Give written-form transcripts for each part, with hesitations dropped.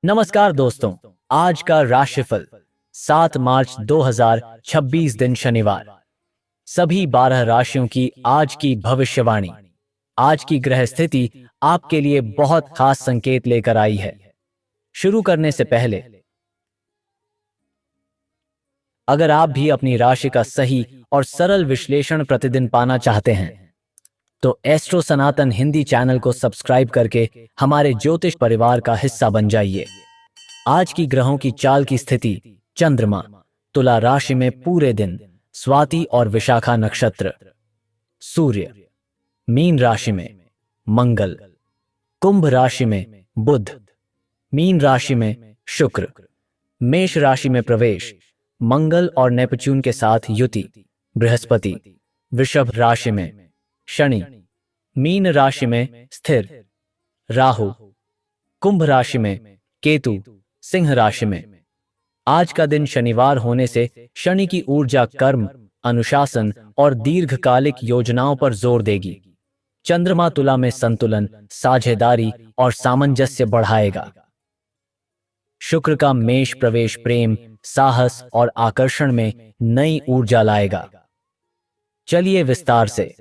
नमस्कार दोस्तों। आज का राशिफल 7 मार्च 2026 दिन शनिवार। सभी 12 राशियों की आज की भविष्यवाणी। आज की ग्रह स्थिति आपके लिए बहुत खास संकेत लेकर आई है। शुरू करने से पहले अगर आप भी अपनी राशि का सही और सरल विश्लेषण प्रतिदिन पाना चाहते हैं तो एस्ट्रो सनातन हिंदी चैनल को सब्सक्राइब करके हमारे ज्योतिष परिवार का हिस्सा बन जाइए। आज की ग्रहों की चाल की स्थिति। चंद्रमा तुला राशि में पूरे दिन, स्वाति और विशाखा नक्षत्र। सूर्य मीन राशि में, मंगल। कुंभ राशि में बुध, मीन राशि में शुक्र। मेष राशि में प्रवेश, मंगल और नेपच्यून के साथ युति, बृहस्पति। वृषभ राशि में शनि, मीन राशि में स्थिर, राहु। कुंभ राशि में केतु, सिंह राशि में। आज का दिन शनिवार होने से शनि की ऊर्जा कर्म, अनुशासन और दीर्घकालिक योजनाओं पर जोर देगी। चंद्रमा तुला में संतुलन, साझेदारी और सामंजस्य बढ़ाएगा। शुक्र का मेष प्रवेश प्रेम, साहस और आकर्षण में नई ऊर्जा लाएगा। चलिए विस्तार से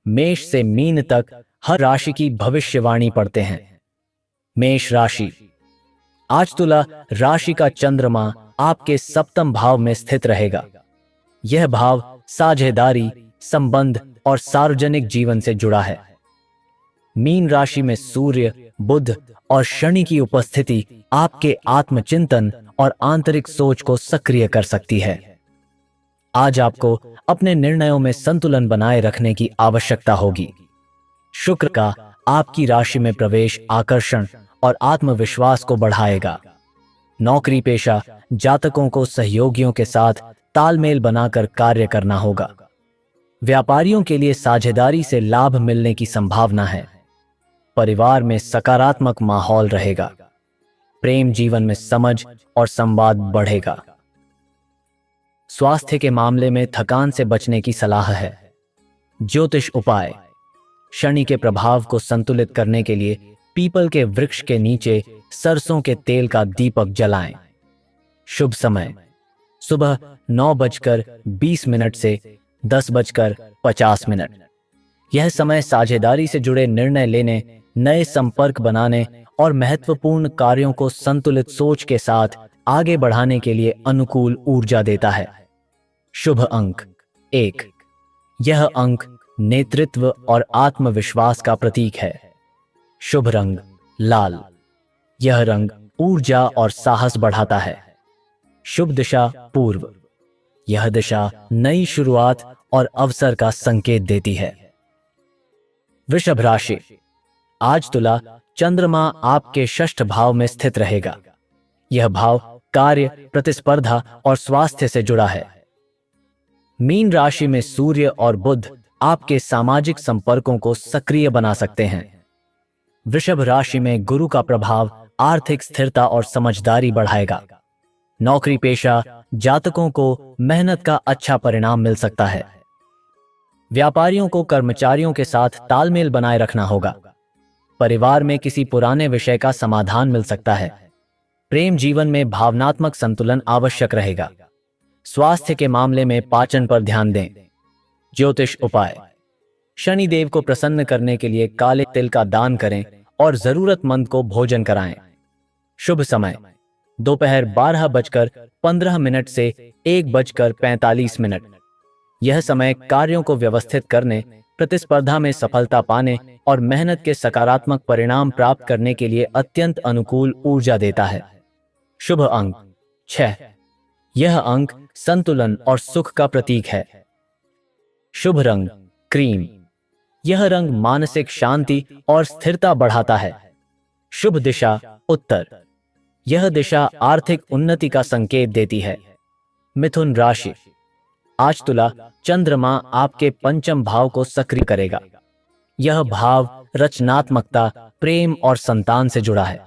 मेष से मीन तक हर राशि की भविष्यवाणी पढ़ते हैं। मेष राशि। आज तुला राशि का चंद्रमा आपके सप्तम भाव में स्थित रहेगा। यह भाव साझेदारी, संबंध और सार्वजनिक जीवन से जुड़ा है। मीन राशि में सूर्य, बुध और शनि की उपस्थिति आपके आत्मचिंतन और आंतरिक सोच को सक्रिय कर सकती है। आज आपको अपने निर्णयों में संतुलन बनाए रखने की आवश्यकता होगी। शुक्र का आपकी राशि में प्रवेश आकर्षण और आत्मविश्वास को बढ़ाएगा। नौकरी पेशा जातकों को सहयोगियों के साथ तालमेल बनाकर कार्य करना होगा। व्यापारियों के लिए साझेदारी से लाभ मिलने की संभावना है। परिवार में सकारात्मक माहौल रहेगा। प्रेम जीवन में समझ और संवाद बढ़ेगा। स्वास्थ्य के मामले में थकान से बचने की सलाह है। ज्योतिष उपाय। शनि के प्रभाव को संतुलित करने के लिए पीपल के वृक्ष के नीचे सरसों के तेल का दीपक जलाएं। शुभ समय सुबह 9:20 से 10:50। यह समय साझेदारी से जुड़े निर्णय लेने, नए संपर्क बनाने और महत्वपूर्ण कार्यों को संतुलित सोच के साथ आगे बढ़ाने के लिए अनुकूल ऊर्जा देता है। शुभ अंक 1। यह अंक नेतृत्व और आत्मविश्वास का प्रतीक है। शुभ रंग लाल। यह रंग ऊर्जा और साहस बढ़ाता है। शुभ दिशा पूर्व। यह दिशा नई शुरुआत और अवसर का संकेत देती है। वृषभ राशि। आज तुला चंद्रमा आपके षष्ठ भाव में स्थित रहेगा। यह भाव कार्य, प्रतिस्पर्धा और स्वास्थ्य से जुड़ा है। मीन राशि में सूर्य और बुध आपके सामाजिक संपर्कों को सक्रिय बना सकते हैं। वृषभ राशि में गुरु का प्रभाव आर्थिक स्थिरता और समझदारी बढ़ाएगा। नौकरी पेशा जातकों को मेहनत का अच्छा परिणाम मिल सकता है। व्यापारियों को कर्मचारियों के साथ तालमेल बनाए रखना होगा। परिवार में किसी पुराने विषय का समाधान मिल सकता है। प्रेम जीवन में भावनात्मक संतुलन आवश्यक रहेगा। स्वास्थ्य के मामले में पाचन पर ध्यान दें। ज्योतिष उपाय। शनि देव को प्रसन्न करने के लिए काले तिल का दान करें और जरूरतमंद को भोजन कराएं। शुभ समय दोपहर 12:15 से 1:45। यह समय कार्यों को व्यवस्थित करने, प्रतिस्पर्धा में सफलता पाने और मेहनत के सकारात्मक परिणाम प्राप्त करने के लिए अत्यंत अनुकूल ऊर्जा देता है। शुभ अंक 6। यह अंक संतुलन और सुख का प्रतीक है। शुभ रंग क्रीम। यह रंग मानसिक शांति और स्थिरता बढ़ाता है। शुभ दिशा उत्तर। यह दिशा आर्थिक उन्नति का संकेत देती है। मिथुन राशि। आज तुला चंद्रमा आपके पंचम भाव को सक्रिय करेगा। यह भाव रचनात्मकता, प्रेम और संतान से जुड़ा है।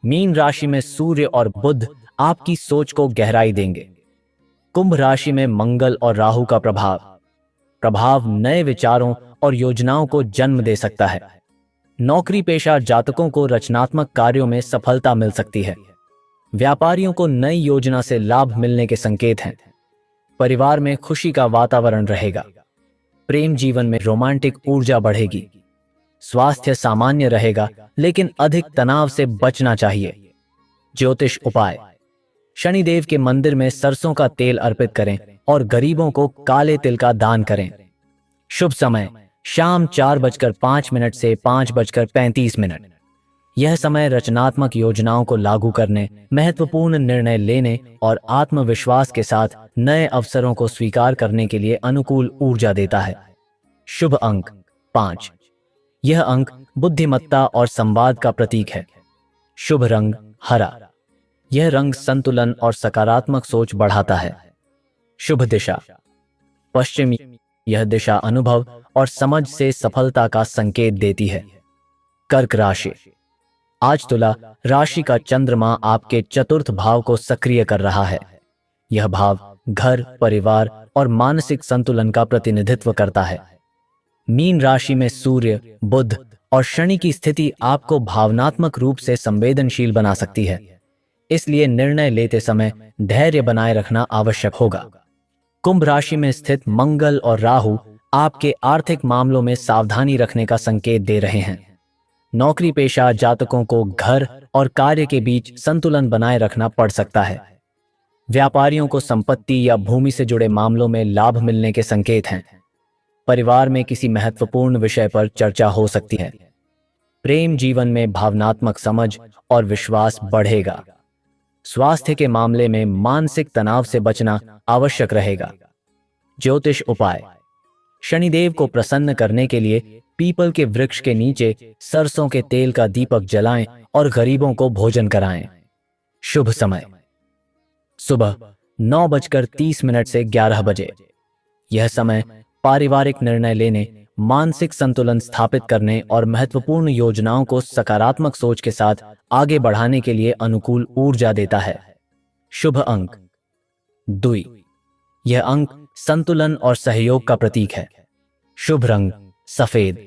मीन राशि में सूर्य और बुध आपकी सोच को गहराई देंगे। कुंभ राशि में मंगल और राहु का प्रभाव नए विचारों और योजनाओं को जन्म दे सकता है। नौकरी पेशा जातकों को रचनात्मक कार्यों में सफलता मिल सकती है। व्यापारियों को नई योजना से लाभ मिलने के संकेत हैं। परिवार में खुशी का वातावरण रहेगा। प्रेम जीवन में रोमांटिक ऊर्जा बढ़ेगी। स्वास्थ्य सामान्य रहेगा, लेकिन अधिक तनाव से बचना चाहिए। ज्योतिष उपाय: शनिदेव के मंदिर में सरसों का तेल अर्पित करें और गरीबों को काले तिल का दान करें। शुभ समय: शाम 4:05 से 5:35। यह समय रचनात्मक योजनाओं को लागू करने, महत्वपूर्ण निर्णय लेने और आत्मविश्वास के साथ नए अवसरों को स्वीकार करने के लिए अनुकूल ऊर्जा देता है। शुभ अंक 5। यह अंक बुद्धिमत्ता और संवाद का प्रतीक है। शुभ रंग हरा। यह रंग संतुलन और सकारात्मक सोच बढ़ाता है। शुभ दिशा पश्चिमी। यह दिशा अनुभव और समझ से सफलता का संकेत देती है। कर्क राशि: आज तुला राशि का चंद्रमा आपके चतुर्थ भाव को सक्रिय कर रहा है। यह भाव घर, परिवार और मानसिक संतुलन का प्रतिनिधित्व करता है। मीन राशि में सूर्य, बुध और शनि की स्थिति आपको भावनात्मक रूप से संवेदनशील बना सकती है, इसलिए निर्णय लेते समय धैर्य बनाए रखना आवश्यक होगा। कुंभ राशि में स्थित मंगल और राहु आपके आर्थिक मामलों में सावधानी रखने का संकेत दे रहे हैं। नौकरी पेशा जातकों को घर और कार्य के बीच संतुलन बनाए रखना पड़ सकता है। व्यापारियों को संपत्ति या भूमि से जुड़े मामलों में लाभ मिलने के संकेत हैं। परिवार में किसी महत्वपूर्ण विषय पर चर्चा हो सकती है। प्रेम जीवन में भावनात्मक समझ और विश्वास बढ़ेगा। स्वास्थ्य के मामले में मानसिक तनाव से बचना आवश्यक रहेगा। ज्योतिष उपाय: शनिदेव को प्रसन्न करने के लिए पीपल के वृक्ष के नीचे सरसों के तेल का दीपक जलाएं और गरीबों को भोजन कराएं। शुभ समय: सुबह 9:30 से 11 बजे। यह समय पारिवारिक निर्णय लेने, मानसिक संतुलन स्थापित करने और महत्वपूर्ण योजनाओं को सकारात्मक सोच के साथ आगे बढ़ाने के लिए अनुकूल ऊर्जा देता है। शुभ अंक 2। यह अंक संतुलन और सहयोग का प्रतीक है। शुभ रंग सफेद।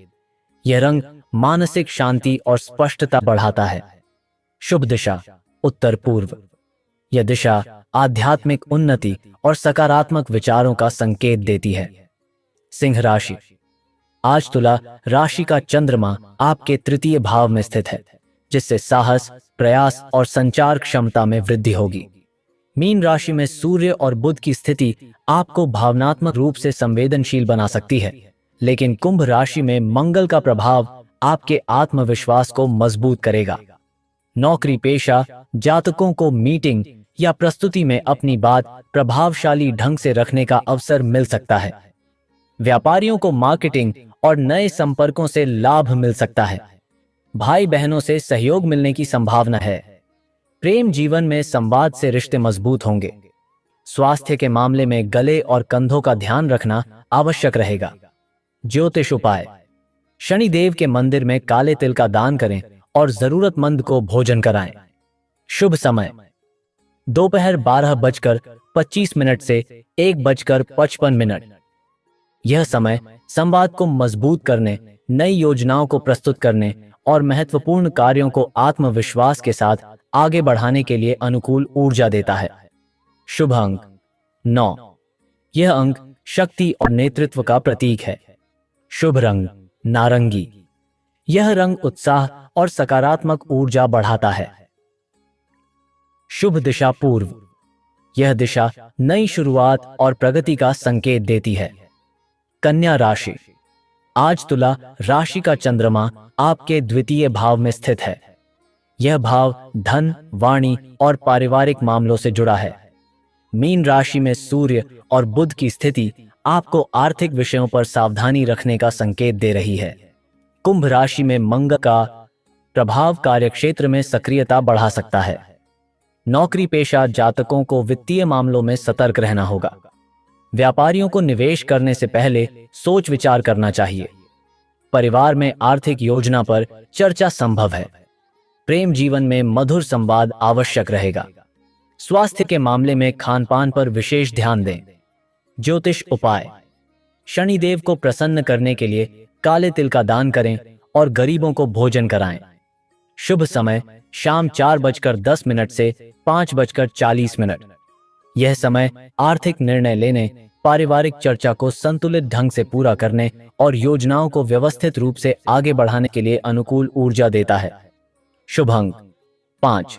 यह रंग मानसिक शांति और स्पष्टता बढ़ाता है। शुभ दिशा उत्तर पूर्व। यह दिशा आध्यात्मिक उन्नति और सकारात्मक विचारों का संकेत देती है। सिंह राशि: आज तुला राशि का चंद्रमा आपके तृतीय भाव में स्थित है, जिससे साहस, प्रयास और संचार क्षमता में वृद्धि होगी। मीन राशि में सूर्य और बुध की स्थिति आपको भावनात्मक रूप से संवेदनशील बना सकती है, लेकिन कुंभ राशि में मंगल का प्रभाव आपके आत्मविश्वास को मजबूत करेगा। नौकरी पेशा जातकों को मीटिंग या प्रस्तुति में अपनी बात प्रभावशाली ढंग से रखने का अवसर मिल सकता है। व्यापारियों को मार्केटिंग और नए संपर्कों से लाभ मिल सकता है। भाई बहनों से सहयोग मिलने की संभावना है। प्रेम जीवन में संवाद से रिश्ते मजबूत होंगे। स्वास्थ्य के मामले में गले और कंधों का ध्यान रखना आवश्यक रहेगा। ज्योतिष उपाय: शनिदेव के मंदिर में काले तिल का दान करें और जरूरतमंद को भोजन कराएं। शुभ समय: दोपहर 12:25 से 1:55। यह समय संवाद को मजबूत करने, नई योजनाओं को प्रस्तुत करने और महत्वपूर्ण कार्यों को आत्मविश्वास के साथ आगे बढ़ाने के लिए अनुकूल ऊर्जा देता है। शुभ अंक 9। यह अंक शक्ति और नेतृत्व का प्रतीक है। शुभ रंग नारंगी। यह रंग उत्साह और सकारात्मक ऊर्जा बढ़ाता है। शुभ दिशा पूर्व। यह दिशा नई शुरुआत और प्रगति का संकेत देती है। कन्या राशि: आज तुला राशि का चंद्रमा आपके द्वितीय भाव में स्थित है। यह भाव धन, वाणी और पारिवारिक मामलों से जुड़ा है। मीन राशि में सूर्य और बुध की स्थिति आपको आर्थिक विषयों पर सावधानी रखने का संकेत दे रही है। कुंभ राशि में मंगल का प्रभाव कार्यक्षेत्र में सक्रियता बढ़ा सकता है। नौकरी पेशा जातकों को वित्तीय मामलों में सतर्क रहना होगा। व्यापारियों को निवेश करने से पहले सोच विचार करना चाहिए। परिवार में आर्थिक योजना पर चर्चा संभव है। प्रेम जीवन में मधुर संवाद आवश्यक रहेगा। स्वास्थ्य के मामले में खानपान पर विशेष ध्यान दें। ज्योतिष उपाय: शनिदेव को प्रसन्न करने के लिए काले तिल का दान करें और गरीबों को भोजन कराएं। शुभ समय शाम 4:10 से 5:40। यह समय आर्थिक निर्णय लेने, पारिवारिक चर्चा को संतुलित ढंग से पूरा करने और योजनाओं को व्यवस्थित रूप से आगे बढ़ाने के लिए अनुकूल ऊर्जा देता है। शुभ अंक 5।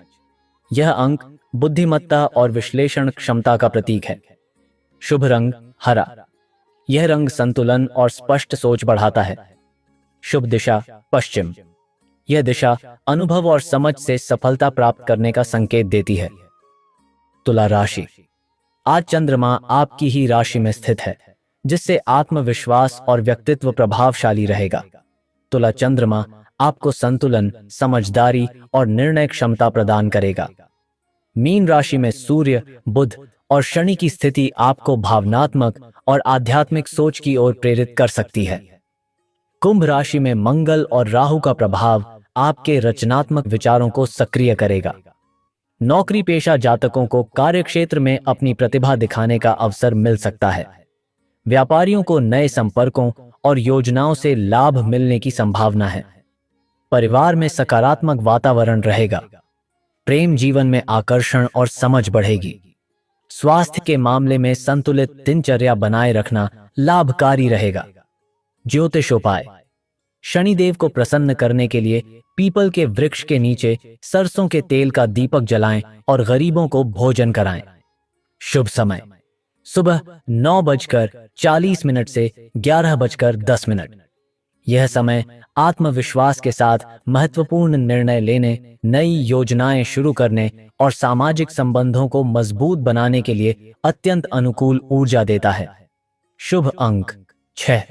यह अंक बुद्धिमत्ता और विश्लेषण क्षमता का प्रतीक है। शुभ रंग हरा। यह रंग संतुलन और स्पष्ट सोच बढ़ाता है। शुभ दिशा पश्चिम। यह दिशा अनुभव और समझ से सफलता प्राप्त करने का संकेत देती है। तुला राशि। आज चंद्रमा आपकी ही राशि में स्थित है, जिससे आत्मविश्वास और व्यक्तित्व प्रभावशाली रहेगा। तुला चंद्रमा आपको संतुलन, समझदारी और निर्णय क्षमता प्रदान करेगा। मीन राशि में सूर्य, बुध और शनि की स्थिति आपको भावनात्मक और आध्यात्मिक सोच की ओर प्रेरित कर सकती है। कुंभ राशि में मंगल और राहु का प्रभाव आपके रचनात्मक विचारों को सक्रिय करेगा। नौकरी पेशा जातकों को कार्यक्षेत्र में अपनी प्रतिभा दिखाने का अवसर मिल सकता है। व्यापारियों को नए संपर्कों और योजनाओं से लाभ मिलने की संभावना है। परिवार में सकारात्मक वातावरण रहेगा। प्रेम जीवन में आकर्षण और समझ बढ़ेगी। स्वास्थ्य के मामले में संतुलित दिनचर्या बनाए रखना लाभकारी रहेगा। ज्योतिषोपाय। शनिदेव को प्रसन्न करने के लिए पीपल के वृक्ष के नीचे सरसों के तेल का दीपक जलाएं और गरीबों को भोजन कराएं। शुभ समय सुबह 9:40 से 11:10। यह समय आत्मविश्वास के साथ महत्वपूर्ण निर्णय लेने, नई योजनाएं शुरू करने और सामाजिक संबंधों को मजबूत बनाने के लिए अत्यंत अनुकूल ऊर्जा देता है। शुभ अंक 6।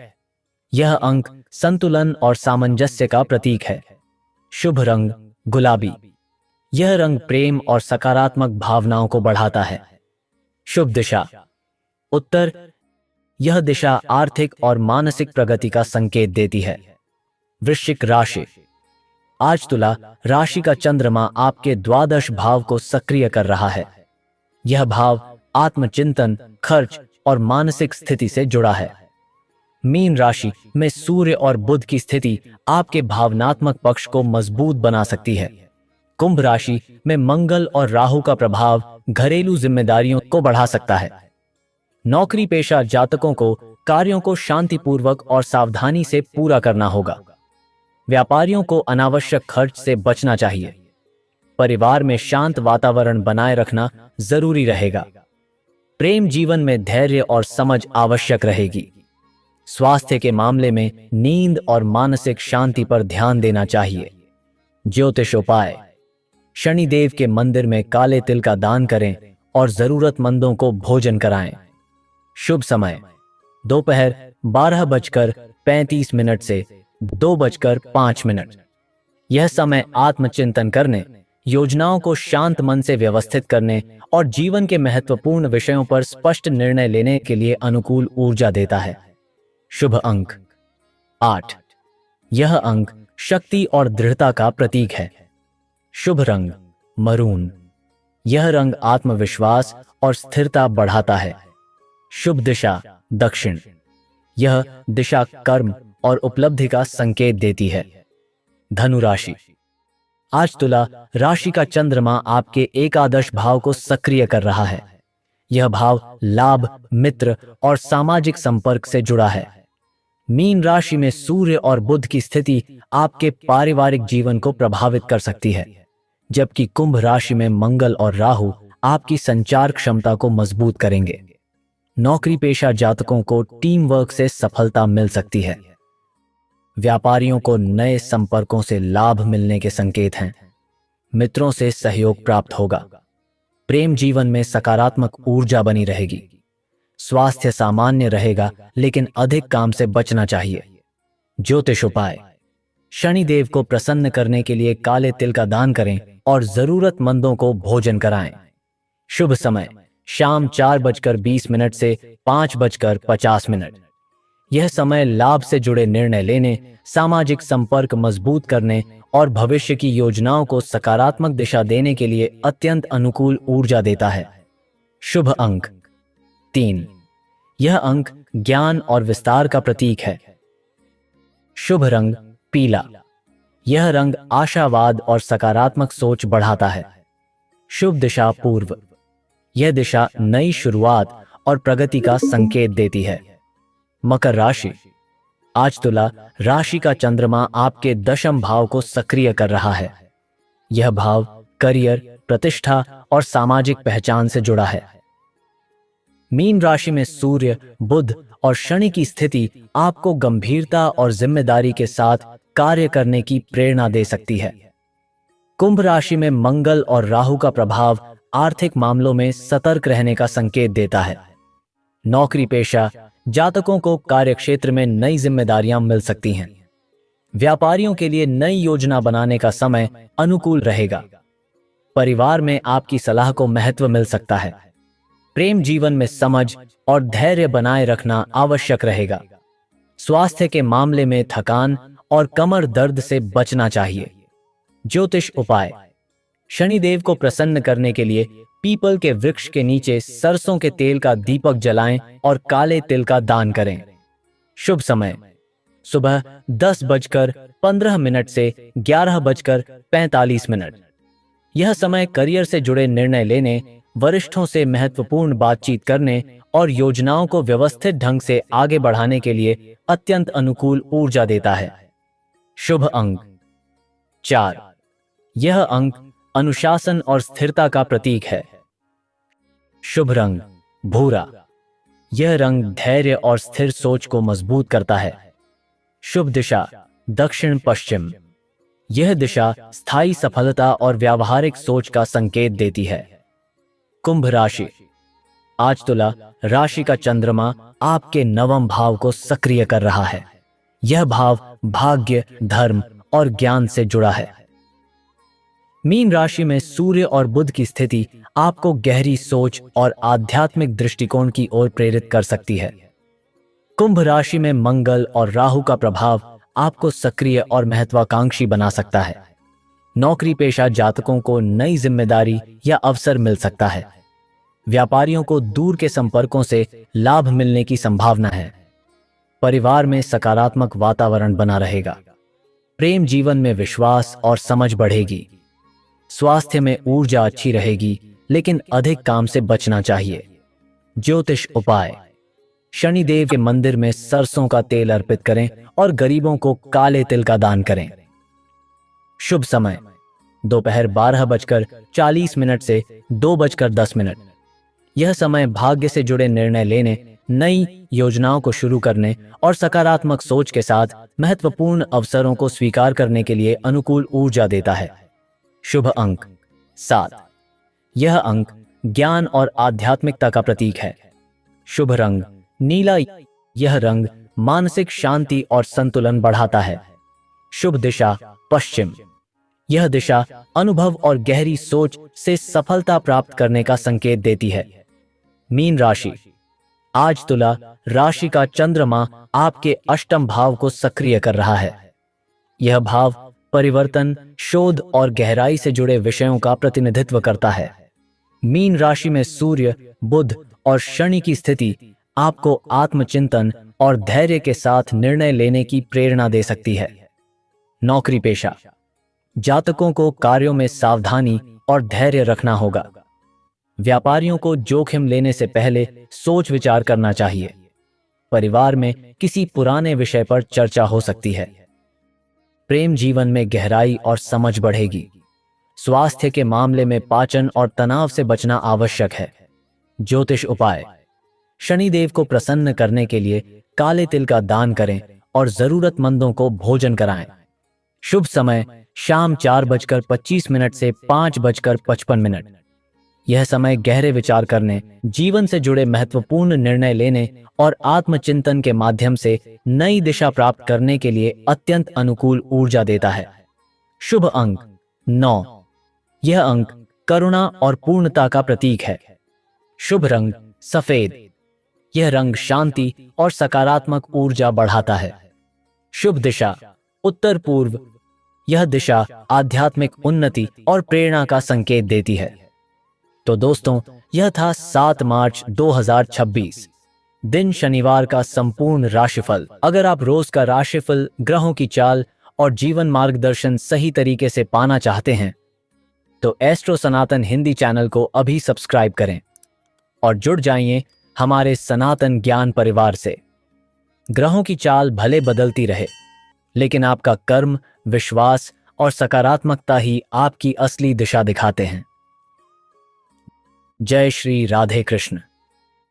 यह अंक संतुलन और सामंजस्य का प्रतीक है। शुभ रंग गुलाबी। यह रंग प्रेम और सकारात्मक भावनाओं को बढ़ाता है। शुभ दिशा उत्तर। यह दिशा आर्थिक और मानसिक प्रगति का संकेत देती है। वृश्चिक राशि। आज तुला राशि का चंद्रमा आपके द्वादश भाव को सक्रिय कर रहा है। यह भाव आत्मचिंतन, खर्च और मानसिक स्थिति से जुड़ा है। मीन राशि में सूर्य और बुध की स्थिति आपके भावनात्मक पक्ष को मजबूत बना सकती है। कुंभ राशि में मंगल और राहु का प्रभाव घरेलू जिम्मेदारियों को बढ़ा सकता है। नौकरी पेशा जातकों को कार्यों को शांतिपूर्वक और सावधानी से पूरा करना होगा। व्यापारियों को अनावश्यक खर्च से बचना चाहिए। परिवार में शांत वातावरण बनाए रखना जरूरी रहेगा। प्रेम जीवन में धैर्य और समझ आवश्यक रहेगी। स्वास्थ्य के मामले में नींद और मानसिक शांति पर ध्यान देना चाहिए। ज्योतिषोपाय। शनिदेव के मंदिर में काले तिल का दान करें और जरूरतमंदों को भोजन कराएं। शुभ समय दोपहर 12:35 से 2:05। यह समय आत्मचिंतन करने, योजनाओं को शांत मन से व्यवस्थित करने और जीवन के महत्वपूर्ण विषयों पर स्पष्ट निर्णय लेने के लिए अनुकूल ऊर्जा देता है। शुभ अंक 8। यह अंक शक्ति और दृढ़ता का प्रतीक है। शुभ रंग मरून। यह रंग आत्मविश्वास और स्थिरता बढ़ाता है। शुभ दिशा दक्षिण। यह दिशा कर्म और उपलब्धि का संकेत देती है। धनु राशि। आज तुला राशि का चंद्रमा आपके एकादश भाव को सक्रिय कर रहा है। यह भाव लाभ, मित्र और सामाजिक संपर्क से जुड़ा है। मीन राशि में सूर्य और बुध की स्थिति आपके पारिवारिक जीवन को प्रभावित कर सकती है, जबकि कुंभ राशि में मंगल और राहु आपकी संचार क्षमता को मजबूत करेंगे। नौकरी पेशा जातकों को टीम वर्क से सफलता मिल सकती है। व्यापारियों को नए संपर्कों से लाभ मिलने के संकेत हैं। मित्रों से सहयोग प्राप्त होगा। प्रेम जीवन में सकारात्मक ऊर्जा बनी रहेगी। स्वास्थ्य सामान्य रहेगा, लेकिन अधिक काम से बचना चाहिए। ज्योतिष उपाय। शनिदेव को प्रसन्न करने के लिए काले तिल का दान करें और जरूरतमंदों को भोजन कराएं। शुभ समय शाम 4:20 से 5:50। यह समय लाभ से जुड़े निर्णय लेने, सामाजिक संपर्क मजबूत करने और भविष्य की योजनाओं को सकारात्मक दिशा देने के लिए अत्यंत अनुकूल ऊर्जा देता है। शुभ अंक 3। यह अंक ज्ञान और विस्तार का प्रतीक है। शुभ रंग पीला, यह रंग आशावाद और सकारात्मक सोच बढ़ाता है। शुभ दिशा पूर्व, यह दिशा नई शुरुआत और प्रगति का संकेत देती है। मकर राशि, आज तुला राशि का चंद्रमा आपके दशम भाव को सक्रिय कर रहा है। यह भाव करियर, प्रतिष्ठा और सामाजिक पहचान से जुड़ा है। मीन राशि में सूर्य, बुध और शनि की स्थिति आपको गंभीरता और जिम्मेदारी के साथ कार्य करने की प्रेरणा दे सकती है। कुंभ राशि में मंगल और राहु का प्रभाव आर्थिक मामलों में सतर्क रहने का संकेत देता है। नौकरी पेशा जातकों को कार्यक्षेत्र में नई जिम्मेदारियां मिल सकती हैं। व्यापारियों के लिए नई योजना बनाने का समय अनुकूल रहेगा। परिवार में आपकी सलाह को महत्व मिल सकता है। प्रेम जीवन में समझ और धैर्य बनाए रखना आवश्यक रहेगा। स्वास्थ्य के मामले में थकान और कमर दर्द से बचना चाहिए। ज्योतिष उपाय, शनिदेव को प्रसन्न करने के लिए पीपल के वृक्ष के नीचे सरसों के तेल का दीपक जलाएं और काले तिल का दान करें। शुभ समय सुबह 10:15 से 11:45। यह समय करियर से जुड़े निर्णय लेने, वरिष्ठों से महत्वपूर्ण बातचीत करने और योजनाओं को व्यवस्थित ढंग से आगे बढ़ाने के लिए अत्यंत अनुकूल ऊर्जा देता है। शुभ अंक 4, यह अंक अनुशासन और स्थिरता का प्रतीक है। शुभ रंग भूरा, यह रंग धैर्य और स्थिर सोच को मजबूत करता है। शुभ दिशा दक्षिण पश्चिम, यह दिशा स्थायी सफलता और व्यावहारिक सोच का संकेत देती है। कुंभ राशि, आज तुला राशि का चंद्रमा आपके नवम भाव को सक्रिय कर रहा है। यह भाव भाग्य, धर्म और ज्ञान से जुड़ा है। मीन राशि में सूर्य और बुध की स्थिति आपको गहरी सोच और आध्यात्मिक दृष्टिकोण की ओर प्रेरित कर सकती है। कुंभ राशि में मंगल और राहु का प्रभाव आपको सक्रिय और महत्वाकांक्षी बना सकता है। नौकरी पेशा जातकों को नई जिम्मेदारी या अवसर मिल सकता है। व्यापारियों को दूर के संपर्कों से लाभ मिलने की संभावना है। परिवार में सकारात्मक वातावरण बना रहेगा। प्रेम जीवन में विश्वास और समझ बढ़ेगी। स्वास्थ्य में ऊर्जा अच्छी रहेगी, लेकिन अधिक काम से बचना चाहिए। ज्योतिष उपाय, शनिदेव के मंदिर में सरसों का तेल अर्पित करें और गरीबों को काले तिल का दान करें। शुभ समय दोपहर 12:40 से 2:10। यह समय भाग्य से जुड़े निर्णय लेने, नई योजनाओं को शुरू करने और सकारात्मक सोच के साथ महत्वपूर्ण अवसरों को स्वीकार करने के लिए अनुकूल ऊर्जा देता है। शुभ अंक 7, यह अंक ज्ञान और आध्यात्मिकता का प्रतीक है। शुभ रंग नीला, यह रंग मानसिक शांति और संतुलन बढ़ाता है। शुभ दिशा पश्चिम, यह दिशा अनुभव और गहरी सोच से सफलता प्राप्त करने का संकेत देती है। मीन राशि, आज तुला राशि का चंद्रमा आपके अष्टम भाव को सक्रिय कर रहा है। यह भाव परिवर्तन, शोध और गहराई से जुड़े विषयों का प्रतिनिधित्व करता है। मीन राशि में सूर्य, बुध और शनि की स्थिति आपको आत्मचिंतन और धैर्य के साथ निर्णय लेने की प्रेरणा दे सकती है। नौकरी पेशा जातकों को कार्यों में सावधानी और धैर्य रखना होगा। व्यापारियों को जोखिम लेने से पहले सोच विचार करना चाहिए। परिवार में किसी पुराने विषय पर चर्चा हो सकती है। प्रेम जीवन में गहराई और समझ बढ़ेगी। स्वास्थ्य के मामले में पाचन और तनाव से बचना आवश्यक है। ज्योतिष उपाय, शनिदेव को प्रसन्न करने के लिए काले तिल का दान करें और जरूरतमंदों को भोजन कराएं। शुभ समय शाम 4:25 से 5:55। यह समय गहरे विचार करने, जीवन से जुड़े महत्वपूर्ण निर्णय लेने और आत्मचिंतन के माध्यम से नई दिशा प्राप्त करने के लिए अत्यंत अनुकूल ऊर्जा देता है। शुभ अंक 9, यह अंक करुणा और पूर्णता का प्रतीक है। शुभ रंग सफेद, यह रंग शांति और सकारात्मक ऊर्जा बढ़ाता है। शुभ दिशा उत्तर पूर्व, यह दिशा आध्यात्मिक उन्नति और प्रेरणा का संकेत देती है। तो दोस्तों, यह था 7 मार्च 2026 दिन शनिवार का संपूर्ण राशिफल। अगर आप रोज का राशिफल, ग्रहों की चाल और जीवन मार्गदर्शन सही तरीके से पाना चाहते हैं तो एस्ट्रो सनातन हिंदी चैनल को अभी सब्सक्राइब करें और जुड़ जाइए हमारे सनातन ज्ञान परिवार से। ग्रहों की चाल भले बदलती रहे, लेकिन आपका कर्म, विश्वास और सकारात्मकता ही आपकी असली दिशा दिखाते हैं। जय श्री राधे कृष्ण।